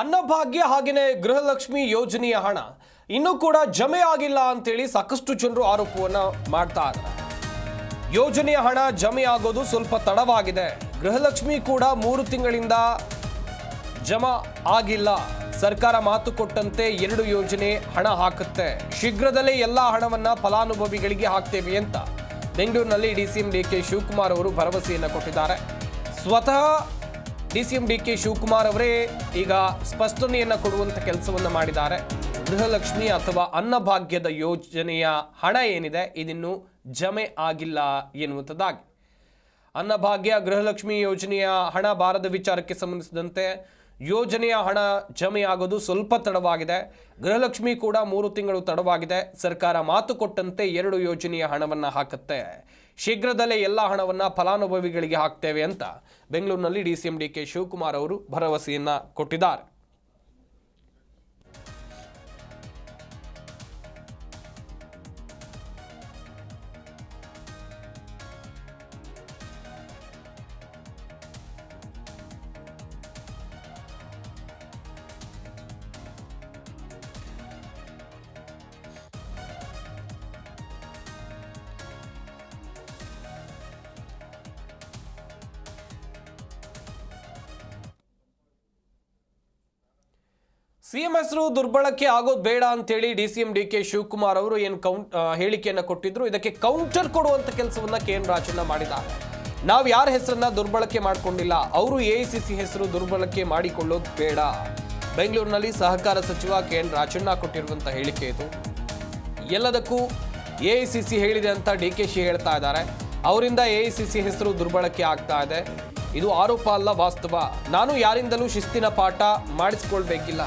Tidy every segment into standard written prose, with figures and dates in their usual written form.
ಅನ್ನಭಾಗ್ಯ ಹಾಗೆಯೇ ಗೃಹಲಕ್ಷ್ಮಿ ಯೋಜನೆಯ ಹಣ ಇನ್ನೂ ಕೂಡ ಜಮೆ ಆಗಿಲ್ಲ ಅಂತೇಳಿ ಸಾಕಷ್ಟು ಜನರು ಆರೋಪವನ್ನ ಮಾಡ್ತಾ ಇದ್ದಾರೆ. ಯೋಜನೆಯ ಹಣ ಜಮೆ ಆಗೋದು ಸ್ವಲ್ಪ ತಡವಾಗಿದೆ. ಗೃಹಲಕ್ಷ್ಮಿ ಕೂಡ 3 ತಿಂಗಳಿಂದ ಜಮಾ ಆಗಿಲ್ಲ. ಸರ್ಕಾರ ಮಾತು ಕೊಟ್ಟಂತೆ 2 ಯೋಜನೆ ಹಣ ಹಾಕುತ್ತೆ. ಶೀಘ್ರದಲ್ಲೇ ಎಲ್ಲ ಹಣವನ್ನ ಫಲಾನುಭವಿಗಳಿಗೆ ಹಾಕ್ತೇವೆ ಅಂತ ಬೆಂಗಳೂರಿನಲ್ಲಿ ಡಿಸಿಎಂ ಡಿಕೆ ಶಿವಕುಮಾರ್ ಅವರು ಭರವಸೆಯನ್ನು ಕೊಟ್ಟಿದ್ದಾರೆ. ಸ್ವತಃ ಡಿಸಿಎಂ ಡಿಕೆ ಶಿವಕುಮಾರ್ ಅವರೇ ಈಗ ಸ್ಪಷ್ಟನೆಯನ್ನು ಕೊಡುವಂತ ಕೆಲಸವನ್ನು ಮಾಡಿದ್ದಾರೆ. ಗೃಹಲಕ್ಷ್ಮಿ ಅಥವಾ ಅನ್ನಭಾಗ್ಯದ ಯೋಜನೆಯ ಹಣ ಏನಿದೆ ಇದಿನ್ನೂ ಜಮೆ ಆಗಿಲ್ಲ ಎನ್ನುವಂಥದ್ದಾಗಿ. ಅನ್ನಭಾಗ್ಯ ಗೃಹಲಕ್ಷ್ಮಿ ಯೋಜನೆಯ ಹಣ ಬಾರದ ವಿಚಾರಕ್ಕೆ ಸಂಬಂಧಿಸಿದಂತೆ ಯೋಜನೆಯ ಹಣ ಜಮೆ ಆಗೋದು ಸ್ವಲ್ಪ ತಡವಾಗಿದೆ. ಗೃಹಲಕ್ಷ್ಮಿ ಕೂಡ 3 ತಿಂಗಳು ತಡವಾಗಿದೆ. ಸರ್ಕಾರ ಮಾತು ಕೊಟ್ಟಂತೆ 2 ಯೋಜನೆಯ ಹಣವನ್ನು ಹಾಕುತ್ತೆ. ಶೀಘ್ರದಲ್ಲೇ ಎಲ್ಲ ಹಣವನ್ನು ಫಲಾನುಭವಿಗಳಿಗೆ ಹಾಕ್ತೇವೆ ಅಂತ ಬೆಂಗಳೂರಿನಲ್ಲಿ ಡಿಸಿಎಂ ಡಿಕೆ ಶಿವಕುಮಾರ್ ಅವರು ಭರವಸೆಯನ್ನ ಕೊಟ್ಟಿದ್ದಾರೆ. ಸಿಎಂ ಹೆಸರು ದುರ್ಬಳಕೆ ಆಗೋದು ಬೇಡ ಅಂತೇಳಿ ಡಿಸಿಎಂ ಡಿಕೆ ಶಿವಕುಮಾರ್ ಅವರು ಹೇಳಿಕೆಯನ್ನು ಕೊಟ್ಟಿದ್ರು. ಇದಕ್ಕೆ ಕೌಂಟರ್ ಕೊಡುವಂತ ಕೆಲಸವನ್ನ ಕೆಎನ್ ರಾಜಣ್ಣ ಮಾಡಿದ್ದಾರೆ. ನಾವು ಯಾರ ಹೆಸರನ್ನ ದುರ್ಬಳಕೆ ಮಾಡಿಕೊಂಡಿಲ್ಲ, ಅವರು ಎಐಸಿಸಿ ಹೆಸರು ದುರ್ಬಳಕೆ ಮಾಡಿಕೊಳ್ಳೋದು ಬೇಡ. ಬೆಂಗಳೂರಿನಲ್ಲಿ ಸಹಕಾರ ಸಚಿವ ಕೆಎನ್ ರಾಜಣ್ಣ ಕೊಟ್ಟಿರುವಂತ ಹೇಳಿಕೆ ಇದು. ಎಲ್ಲದಕ್ಕೂ ಎಐಸಿಸಿ ಹೇಳಿದೆ ಅಂತ ಡಿಕೆಶಿ ಹೇಳ್ತಾ ಇದ್ದಾರೆ. ಅವರಿಂದ ಎಐಸಿಸಿ ಹೆಸರು ದುರ್ಬಳಕೆ ಆಗ್ತಾ ಇದೆ. ಇದು ಆರೋಪ ಅಲ್ಲ, ವಾಸ್ತವ. ನಾನು ಯಾರಿಂದಲೂ ಶಿಸ್ತಿನ ಪಾಠ ಮಾಡಿಸ್ಕೊಳ್ಬೇಕಿಲ್ಲ.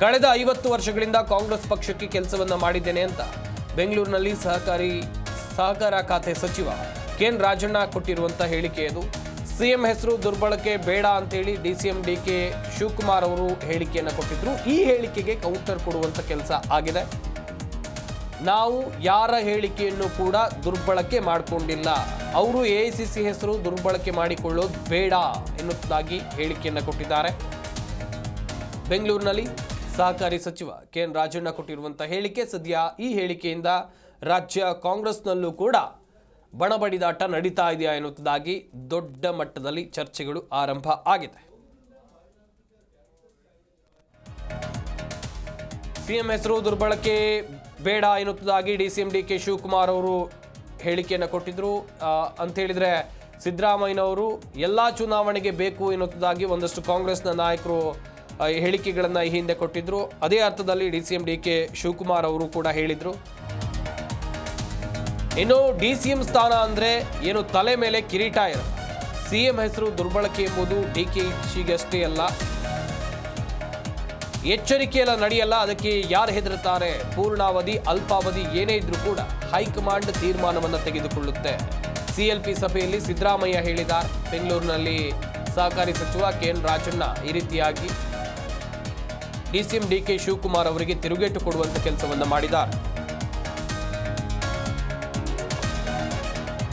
ಕಳೆದ 50 ವರ್ಷಗಳಿಂದ ಕಾಂಗ್ರೆಸ್ ಪಕ್ಷಕ್ಕೆ ಕೆಲಸವನ್ನ ಮಾಡಿದ್ದೇನೆ ಅಂತ ಬೆಂಗಳೂರಿನಲ್ಲಿ ಸಹಕಾರ ಖಾತೆ ಸಚಿವ ಕೆಎನ್ ರಾಜಣ್ಣ ಕೊಟ್ಟಿರುವಂತ ಹೇಳಿಕೆ ಇದು. ಸಿಎಂ ಹೆಸರು ದುರ್ಬಳಕೆ ಬೇಡ ಅಂತೇಳಿ ಡಿಸಿಎಂ ಡಿಕೆ ಶಿವಕುಮಾರ್ ಅವರು ಹೇಳಿಕೆಯನ್ನು ಕೊಟ್ಟಿದ್ರು. ಈ ಹೇಳಿಕೆಗೆ ಕೌಂಟರ್ ಕೊಡುವಂತ ಕೆಲಸ ಆಗಿದೆ. ನಾವು ಯಾರ ಹೇಳಿಕೆಯನ್ನು ಕೂಡ ದುರ್ಬಳಕೆ ಮಾಡಿಕೊಂಡಿಲ್ಲ. ಅವರು ಎಐಸಿಸಿ ಹೆಸರು ದುರ್ಬಳಕೆ ಮಾಡಿಕೊಳ್ಳೋದು ಬೇಡ ಎನ್ನುವುದಾಗಿ ಹೇಳಿಕೆಯನ್ನು ಕೊಟ್ಟಿದ್ದಾರೆ. ಬೆಂಗಳೂರಿನಲ್ಲಿ ಸಹಕಾರಿ ಸಚಿವ ಕೆಎನ್ ರಾಜಣ್ಣ ಕೊಟ್ಟಿರುವಂತಹ ಹೇಳಿಕೆ. ಸದ್ಯ ಈ ಹೇಳಿಕೆಯಿಂದ ರಾಜ್ಯ ಕಾಂಗ್ರೆಸ್ನಲ್ಲೂ ಕೂಡ ಬಣಬಡಿದಾಟ ನಡೀತಾ ಇದೆಯಾ ಎನ್ನುವುದಾಗಿ ದೊಡ್ಡ ಮಟ್ಟದಲ್ಲಿ ಚರ್ಚೆಗಳು ಆರಂಭ ಆಗಿದೆ. ಸಿಎಂ ಹೆಸರು ದುರ್ಬಳಕೆ ಬೇಡ ಎನ್ನುವುದಾಗಿ ಡಿಸಿಎಂ ಡಿಕೆ ಶಿವಕುಮಾರ್ ಅವರು ಹೇಳಿಕೆಯನ್ನು ಕೊಟ್ಟಿದ್ರು. ಅಂತ ಹೇಳಿದ್ರೆ ಸಿದ್ದರಾಮಯ್ಯನವರು ಎಲ್ಲಾ ಚುನಾವಣೆಗೆ ಬೇಕು ಎನ್ನುವುದಾಗಿ ಒಂದಷ್ಟು ಕಾಂಗ್ರೆಸ್ನ ನಾಯಕರು ಹೇಳಿಕೆಗಳನ್ನು ಈ ಹಿಂದೆ ಕೊಟ್ಟಿದ್ರು. ಅದೇ ಅರ್ಥದಲ್ಲಿ ಡಿಸಿಎಂ ಡಿಕೆ ಶಿವಕುಮಾರ್ ಅವರು ಕೂಡ ಹೇಳಿದ್ರು. ಇನ್ನು ಡಿಸಿಎಂ ಸ್ಥಾನ ಅಂದ್ರೆ ಏನು ತಲೆ ಮೇಲೆ ಕಿರೀಟ ಇರಲ್ಲ. ಸಿಎಂ ಹೆಸರು ದುರ್ಬಳಕೆ ಎಂಬುದು ಡಿಕೆಶಿಗಷ್ಟೇ ಅಲ್ಲ, ಎಚ್ಚರಿಕೆ ಎಲ್ಲ ನಡೆಯಲ್ಲ. ಅದಕ್ಕೆ ಯಾರು ಹೆದರುತ್ತಾರೆ? ಪೂರ್ಣಾವಧಿ ಅಲ್ಪಾವಧಿ ಏನೇ ಇದ್ರೂ ಕೂಡ ಹೈಕಮಾಂಡ್ ತೀರ್ಮಾನವನ್ನು ತೆಗೆದುಕೊಳ್ಳುತ್ತೆ. ಸಿಎಲ್ಪಿ ಸಭೆಯಲ್ಲಿ ಸಿದ್ದರಾಮಯ್ಯ ಹೇಳಿದ್ದಾರೆ. ಬೆಂಗಳೂರಿನಲ್ಲಿ ಸಹಕಾರಿ ಸಚಿವ ಕೆಎನ್ ರಾಜಣ್ಣ ಈ ರೀತಿಯಾಗಿ ಡಿಸಿಎಂ ಡಿಕೆ ಶಿವಕುಮಾರ್ ಅವರಿಗೆ ತಿರುಗೇಟು ಕೊಡುವಂತ ಕೆಲಸವನ್ನ ಮಾಡಿದ್ದಾರೆ.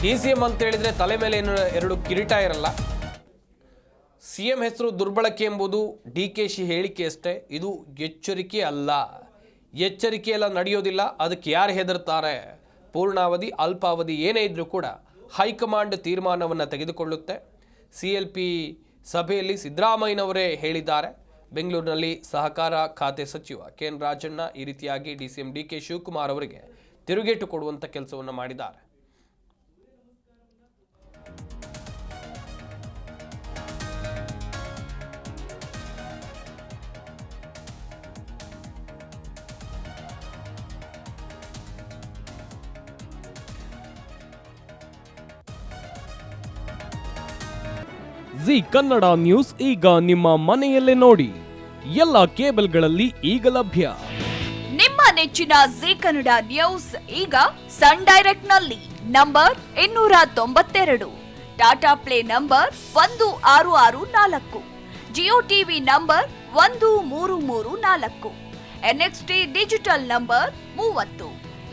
ಡಿಸಿಎಂ ಅಂತ ಹೇಳಿದ್ರೆ ತಲೆ ಮೇಲೆ 2 ಕಿರೀಟ ಇರಲ್ಲ. ಸಿಎಂ ಹೆಸರು ದುರ್ಬಳಕೆ ಎಂಬುದು ಡಿಕೆಶಿ ಹೇಳಿಕೆ ಅಷ್ಟೇ. ಇದು ಎಚ್ಚರಿಕೆ ಅಲ್ಲ. ಎಚ್ಚರಿಕೆ ಎಲ್ಲ ನಡೆಯೋದಿಲ್ಲ. ಅದಕ್ಕೆ ಯಾರು ಹೆದರ್ತಾರೆ? ಪೂರ್ಣಾವಧಿ ಅಲ್ಪಾವಧಿ ಏನೇ ಇದ್ರೂ ಕೂಡ ಹೈಕಮಾಂಡ್ ತೀರ್ಮಾನವನ್ನು ತೆಗೆದುಕೊಳ್ಳುತ್ತೆ. ಸಿಎಲ್ಪಿ ಸಭೆಯಲ್ಲಿ ಸಿದ್ದರಾಮಯ್ಯನವರೇ ಹೇಳಿದ್ದಾರೆ. ಬೆಂಗಳೂರಿನಲ್ಲಿ ಸಹಕಾರ ಖಾತೆ ಸಚಿವ ಕೆಎನ್ ರಾಜಣ್ಣ ಈ ರೀತಿಯಾಗಿ ಡಿಸಿಎಂ ಡಿಕೆ ಶಿವಕುಮಾರ್ ಅವರಿಗೆ ತಿರುಗೇಟು ಕೊಡುವಂತ ಕೆಲಸವನ್ನು ಮಾಡಿದ್ದಾರೆ. ಜಿ ಕನ್ನಡ ನ್ಯೂಸ್ ಈಗ ನಿಮ್ಮ ಮನೆಯಲ್ಲೇ ನೋಡಿ. ಎಲ್ಲ ಕೇಬಲ್ಗಳಲ್ಲಿ ಈಗ ಲಭ್ಯ. ನಿಮ್ಮ ನೆಚ್ಚಿನ ಜಿ ಕನ್ನಡ ನ್ಯೂಸ್ ಈಗ ಸನ್ ಡೈರೆಕ್ಟ್ ನಲ್ಲಿ number 292, Tata play number 1664, Jio TV number 1334, NXT digital number 30,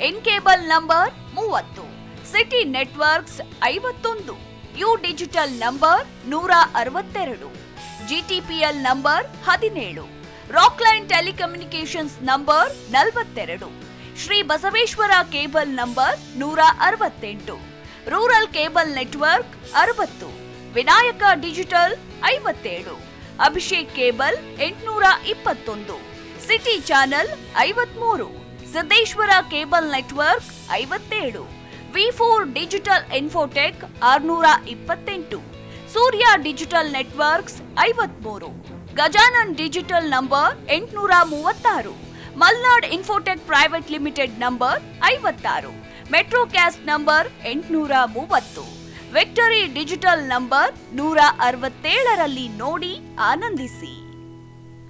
in cable number 30, city networks 51, U digital number 162, GTPL number 17, Rockline telecommunications number 42, Shri Basaveshwara cable number 168, rural cable network 60, Vinayaka digital 57, Abhishek cable 821, city channel 53, Siddeshwara cable network 57, V4 digital Infotech 628, Surya digital networks 53, Gajanan digital number 836, Malnad Infotech Private Limited number 56, Metrocast number 830, Victory Digital number 167ರಲ್ಲಿ ನೋಡಿ ಆನಂದಿಸಿ.